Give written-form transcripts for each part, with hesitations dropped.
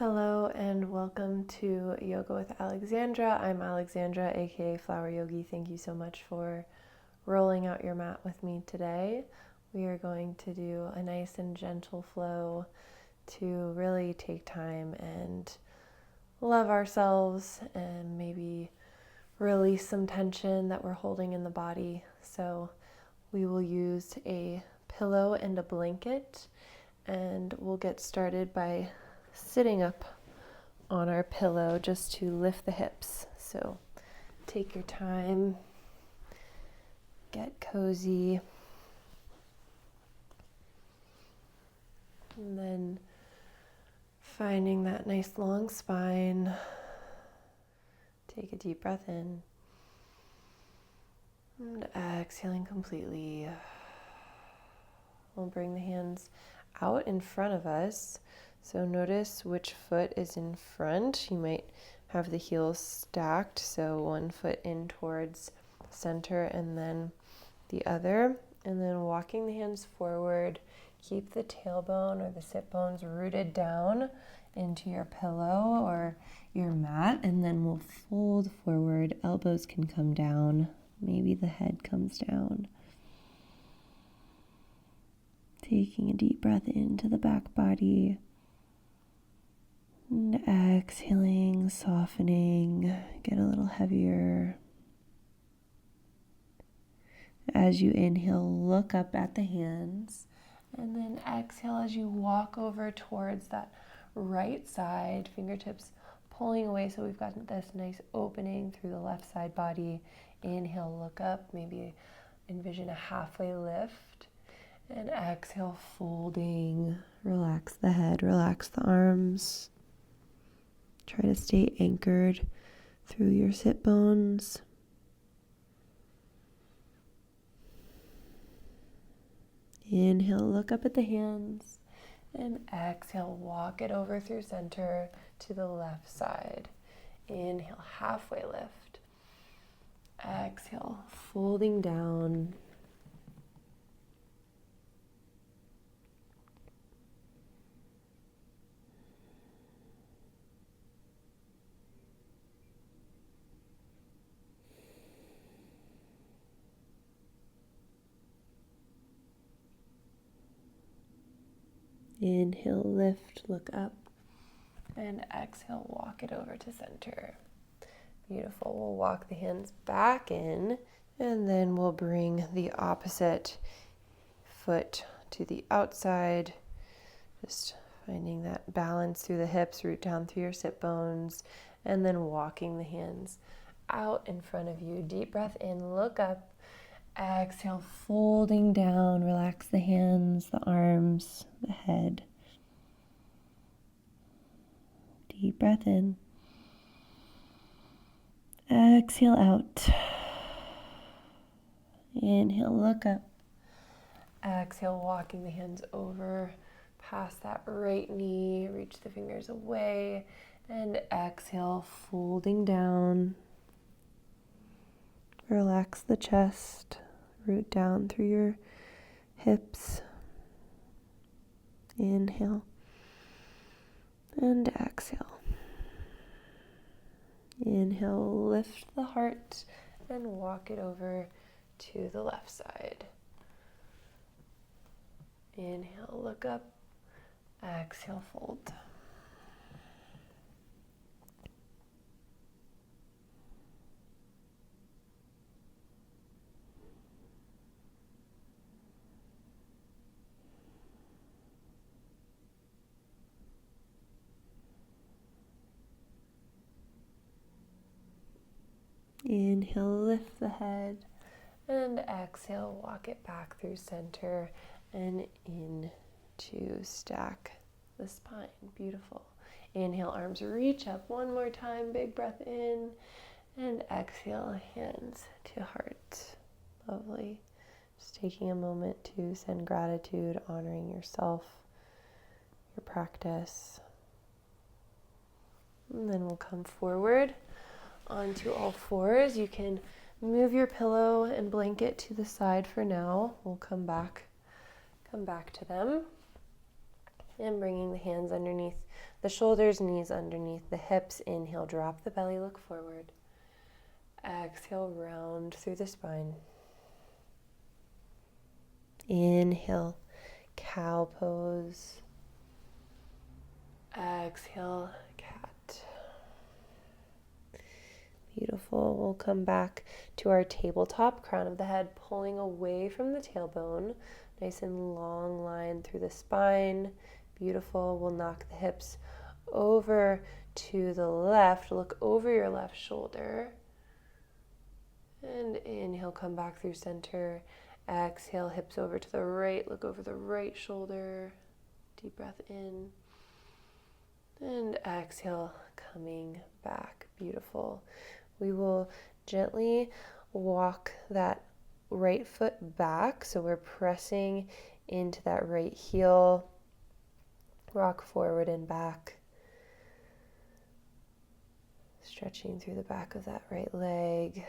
Hello and welcome to Yoga with Alexandra. I'm Alexandra, aka Flower Yogi. Thank you so much for rolling out your mat with me today. We are going to do a nice and gentle flow to really take time and love ourselves and maybe release some tension that we're holding in the body. So we will use a pillow and a blanket, and we'll get started by sitting up on our pillow just to lift the hips. So take your time, get cozy, and then finding that nice long spine. Take a deep breath in and exhaling completely. We'll bring the hands out in front of us. So notice which foot is in front. You might have the heels stacked, so one foot in towards center and then the other. And then walking the hands forward, keep the tailbone or the sit bones rooted down into your pillow or your mat, and then we'll fold forward. Elbows can come down. Maybe the head comes down. Taking a deep breath into the back body. And exhaling, softening, get a little heavier. As you inhale, look up at the hands, and then exhale as you walk over towards that right side, fingertips pulling away so we've got this nice opening through the left side body. Inhale, look up, maybe envision a halfway lift, and exhale, folding. Relax the head, relax the arms. Try to stay anchored through your sit bones. Inhale, look up at the hands, and exhale, walk it over through center to the left side. Inhale, halfway lift. Exhale, folding down. Inhale, lift, look up, and exhale, walk it over to center. Beautiful. We'll walk the hands back in, and then we'll bring the opposite foot to the outside, just finding that balance through the hips, root down through your sit bones, and then walking the hands out in front of you. Deep breath in, look up. Exhale, folding down, relax the hands, the arms, the head. Deep breath in. Exhale out. Inhale, look up. Exhale, walking the hands over past that right knee, reach the fingers away, and exhale, folding down. Relax the chest, root down through your hips. Inhale and exhale. Inhale, lift the heart and walk it over to the left side. Inhale, look up. Exhale, fold. Inhale, lift the head, and exhale, walk it back through center and in to stack the spine. Beautiful. Inhale, arms reach up one more time, big breath in, and exhale, hands to heart. Lovely. Just taking a moment to send gratitude, honoring yourself, your practice. And then we'll come forward onto all fours. You can move your pillow and blanket to the side for now. We'll come back to them. And bringing the hands underneath the shoulders, knees underneath the hips. Inhale, drop the belly, look forward. Exhale, round through the spine. Inhale, cow pose. Exhale, cat. Beautiful. We'll come back to our tabletop, crown of the head pulling away from the tailbone. Nice and long line through the spine. Beautiful. We'll knock the hips over to the left. Look over your left shoulder. And inhale, come back through center. Exhale, hips over to the right. Look over the right shoulder. Deep breath in. And exhale, coming back. Beautiful. We will gently walk that right foot back. So we're pressing into that right heel. Rock forward and back. Stretching through the back of that right leg.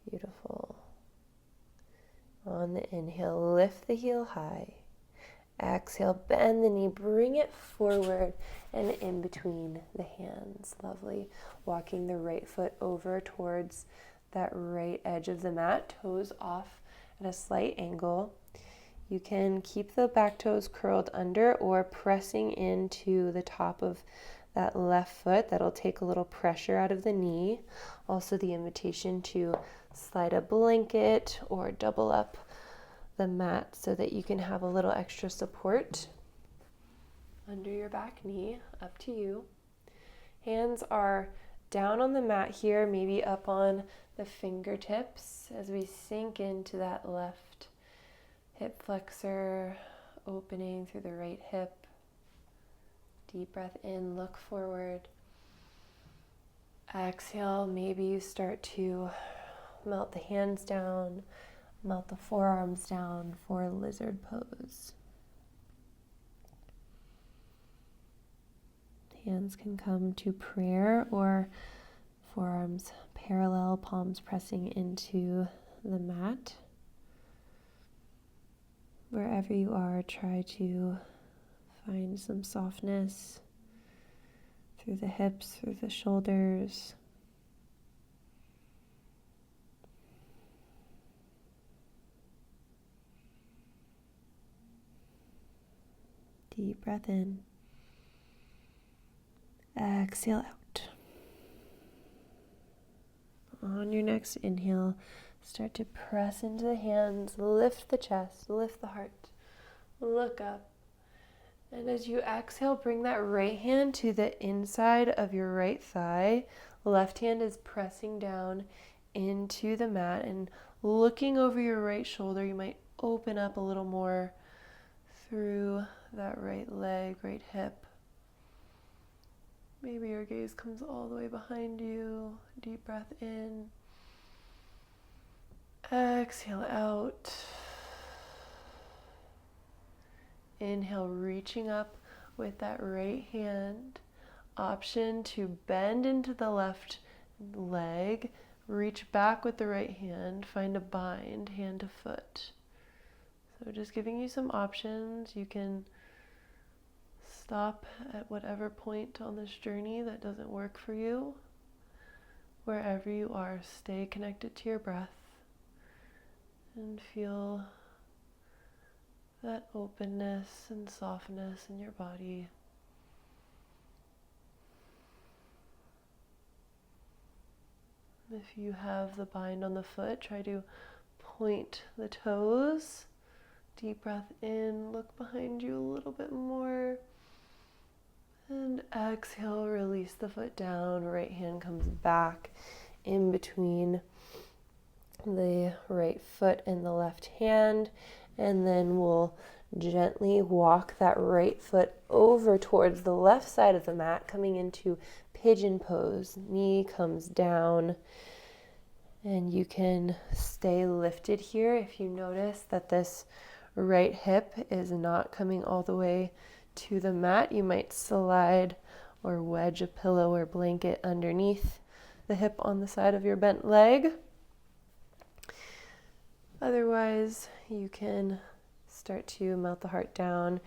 Beautiful. On the inhale, lift the heel high. Exhale, bend the knee, bring it forward and in between the hands. Lovely. Walking the right foot over towards that right edge of the mat, toes off at a slight angle. You can keep the back toes curled under or pressing into the top of that left foot. That'll take a little pressure out of the knee. Also the invitation to slide a blanket or double up the mat so that you can have a little extra support under your back knee. Up to you. Hands are down on the mat here, maybe up on the fingertips as we sink into that left hip flexor, opening through the right hip. Deep breath in, look forward. Exhale, maybe you start to melt the hands down, melt the forearms down for lizard pose. Hands can come to prayer or forearms parallel, palms pressing into the mat. Wherever you are, try to find some softness through the hips, through the shoulders. Deep breath in. Exhale out. On your next inhale, start to press into the hands, lift the chest, lift the heart, look up. And as you exhale, bring that right hand to the inside of your right thigh. Left hand is pressing down into the mat and looking over your right shoulder. You might open up a little more through that right leg, right hip. Maybe your gaze comes all the way behind you. Deep breath in. Exhale out. Inhale, reaching up with that right hand. Option to bend into the left leg. Reach back with the right hand. Find a bind, hand to foot. So just giving you some options. You can stop at whatever point on this journey that doesn't work for you. Wherever you are, stay connected to your breath and feel that openness and softness in your body. If you have the bind on the foot, try to point the toes. Deep breath in, look behind you a little bit more. And exhale, release the foot down. Right hand comes back in between the right foot and the left hand. And then we'll gently walk that right foot over towards the left side of the mat, coming into pigeon pose. Knee comes down. And you can stay lifted here if you notice that this right hip is not coming all the way to the mat. You might slide or wedge a pillow or blanket underneath the hip on the side of your bent leg. Otherwise, you can start to melt the heart down.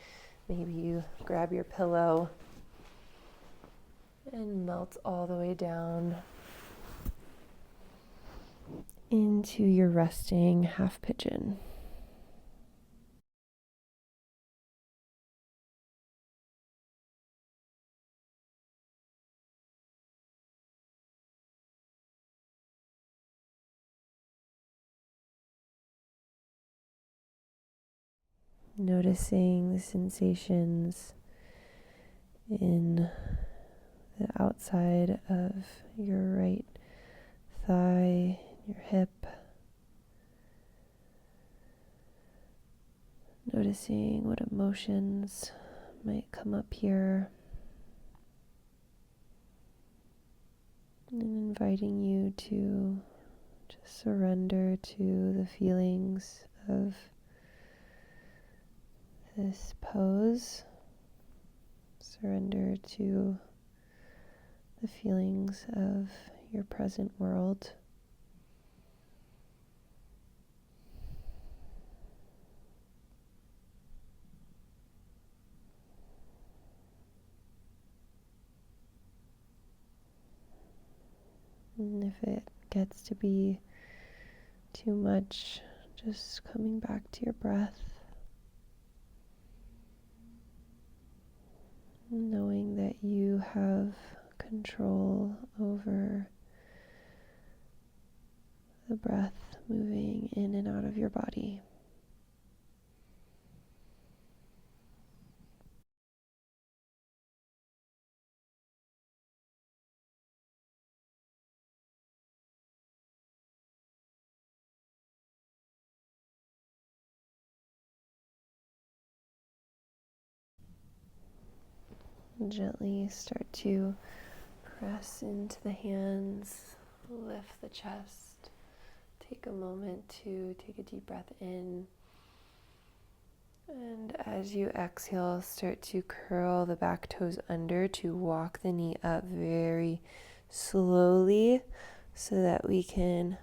Maybe you grab your pillow and melt all the way down into your resting half pigeon. Noticing the sensations in the outside of your right thigh, your hip. Noticing what emotions might come up here. And inviting you to just surrender to the feelings of this pose. Surrender to the feelings of your present world. And if it gets to be too much, just coming back to your breath. Knowing that you have control over the breath moving in and out of your body. Gently start to press into the hands, lift the chest. Take a moment to take a deep breath in. And as you exhale, start to curl the back toes under to walk the knee up very slowly so that we can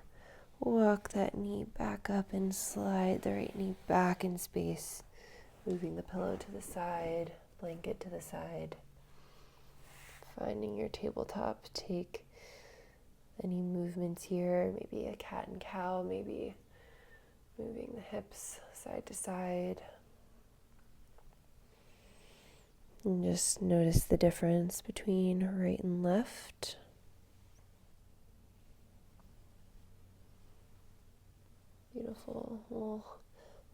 walk that knee back up and slide the right knee back in space, moving the pillow to the side, blanket to the side. Finding your tabletop, take any movements here, maybe a cat and cow, maybe moving the hips side to side. And just notice the difference between right and left. Beautiful. We'll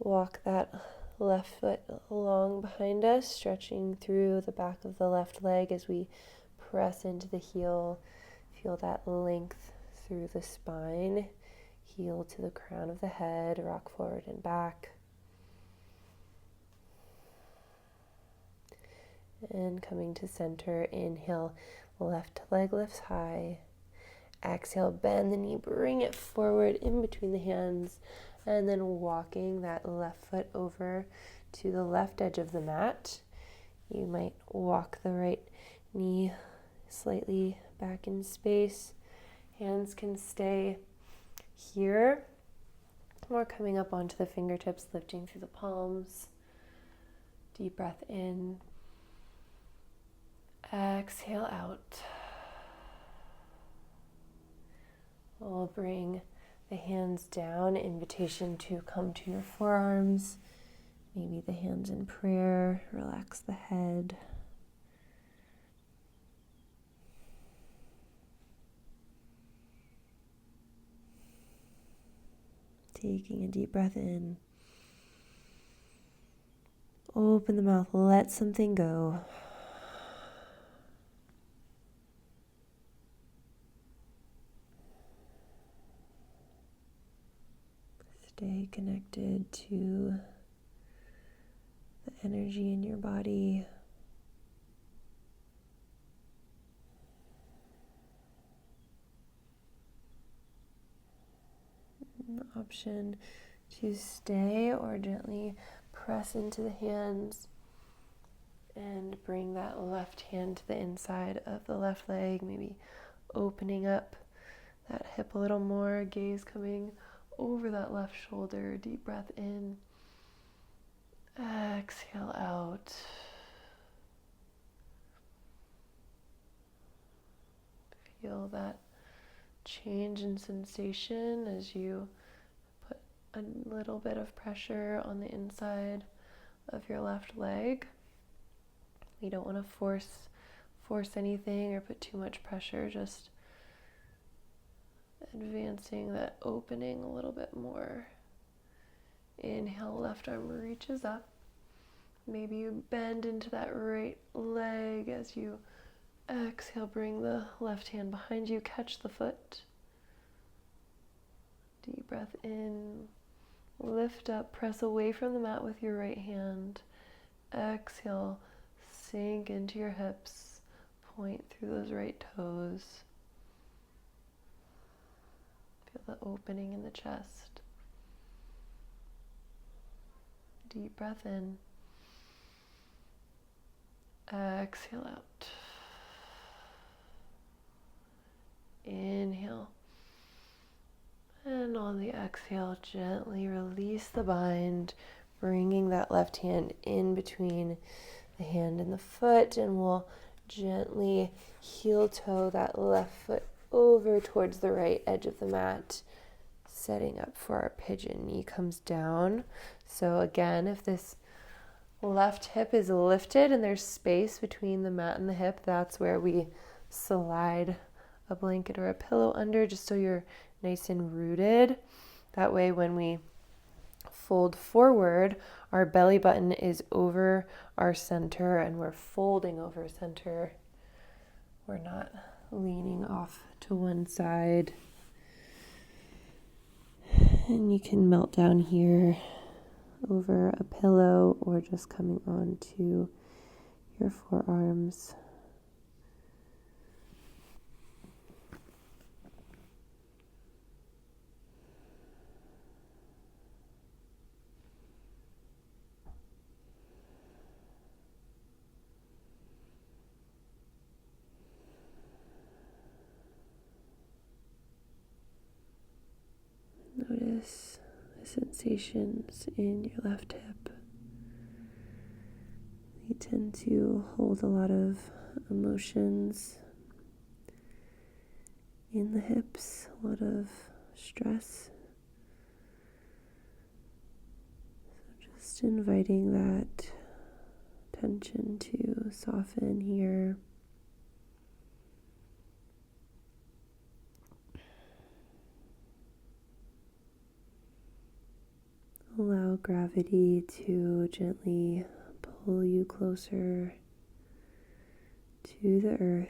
walk that left foot along behind us, stretching through the back of the left leg as we press into the heel. Feel that length through the spine. Heel to the crown of the head, rock forward and back. And coming to center, inhale, left leg lifts high. Exhale, bend the knee, bring it forward in between the hands, and then walking that left foot over to the left edge of the mat. You might walk the right knee slightly back in space. Hands can stay here, or coming up onto the fingertips, lifting through the palms. Deep breath in. Exhale out. We'll bring the hands down, invitation to come to your forearms. Maybe the hands in prayer, relax the head. Taking a deep breath in. Open the mouth, let something go. Stay connected to the energy in your body. An option to stay or gently press into the hands and bring that left hand to the inside of the left leg, maybe opening up that hip a little more, gaze coming over that left shoulder. Deep breath in. Exhale out. Feel that change in sensation as you put a little bit of pressure on the inside of your left leg. You don't want to force anything or put too much pressure, just advancing that opening a little bit more. Inhale, left arm reaches up. Maybe you bend into that right leg as you exhale, bring the left hand behind you, catch the foot. Deep breath in, lift up, press away from the mat with your right hand. Exhale, sink into your hips, point through those right toes. Feel the opening in the chest. Deep breath in. Exhale out. Inhale. And on the exhale, gently release the bind, bringing that left hand in between the hand and the foot, and we'll gently heel toe that left foot over towards the right edge of the mat, setting up for our pigeon. Knee comes down. So again, if this left hip is lifted and there's space between the mat and the hip, that's where we slide a blanket or a pillow under, just so you're nice and rooted. That way when we fold forward, our belly button is over our center and we're folding over center. We're not leaning off to one side. And you can melt down here over a pillow or just coming onto your forearms. Notice the sensations in your left hip. We tend to hold a lot of emotions in the hips, a lot of stress. So just inviting that tension to soften here. Allow gravity to gently pull you closer to the earth.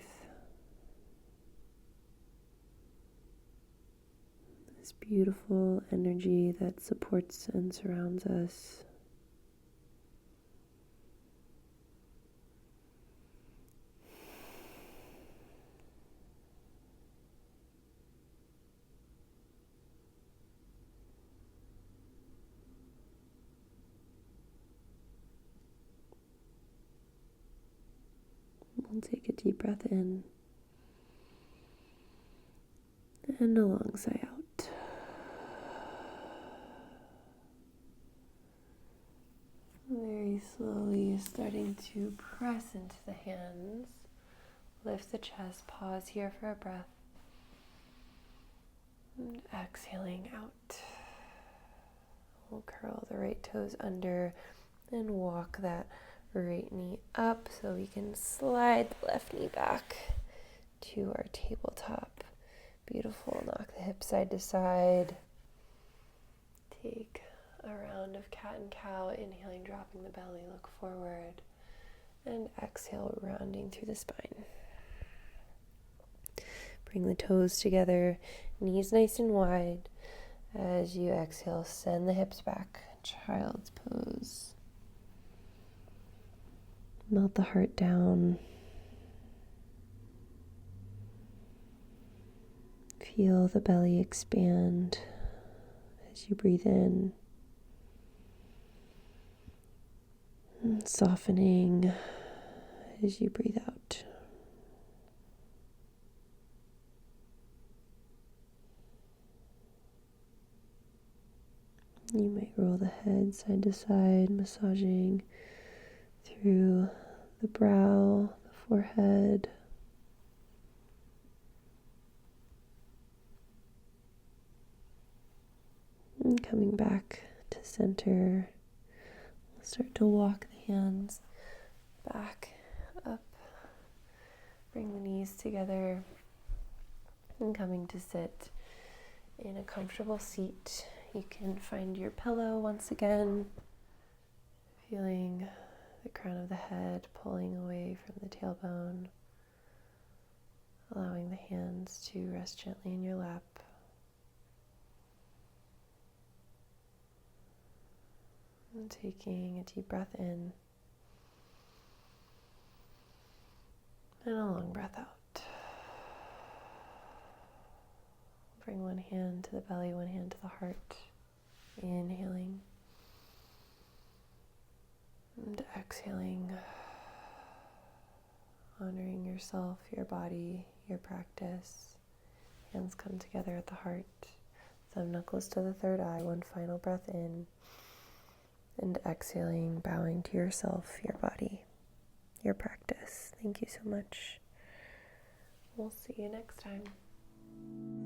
This beautiful energy that supports and surrounds us. We'll take a deep breath in and a long sigh out. Very slowly starting to press into the hands. Lift the chest, pause here for a breath. And exhaling out. We'll curl the right toes under and walk that right knee up so we can slide the left knee back to our tabletop. Beautiful. Knock the hips side to side. Take a round of cat and cow. Inhaling, dropping the belly, look forward. And exhale, rounding through the spine. Bring the toes together, knees nice and wide. As you exhale, send the hips back. Child's pose. Melt the heart down. Feel the belly expand as you breathe in. And softening as you breathe out. You might roll the head side to side, massaging through the brow, the forehead. And coming back to center, we'll start to walk the hands back, up, bring the knees together, and coming to sit in a comfortable seat. You can find your pillow once again, feeling the crown of the head pulling away from the tailbone, allowing the hands to rest gently in your lap. And taking a deep breath in and a long breath out. Bring one hand to the belly, one hand to the heart. Inhaling and exhaling, honoring yourself, your body, your practice. Hands come together at the heart. Thumb knuckles to the third eye. One final breath in. And exhaling, bowing to yourself, your body, your practice. Thank you so much. We'll see you next time.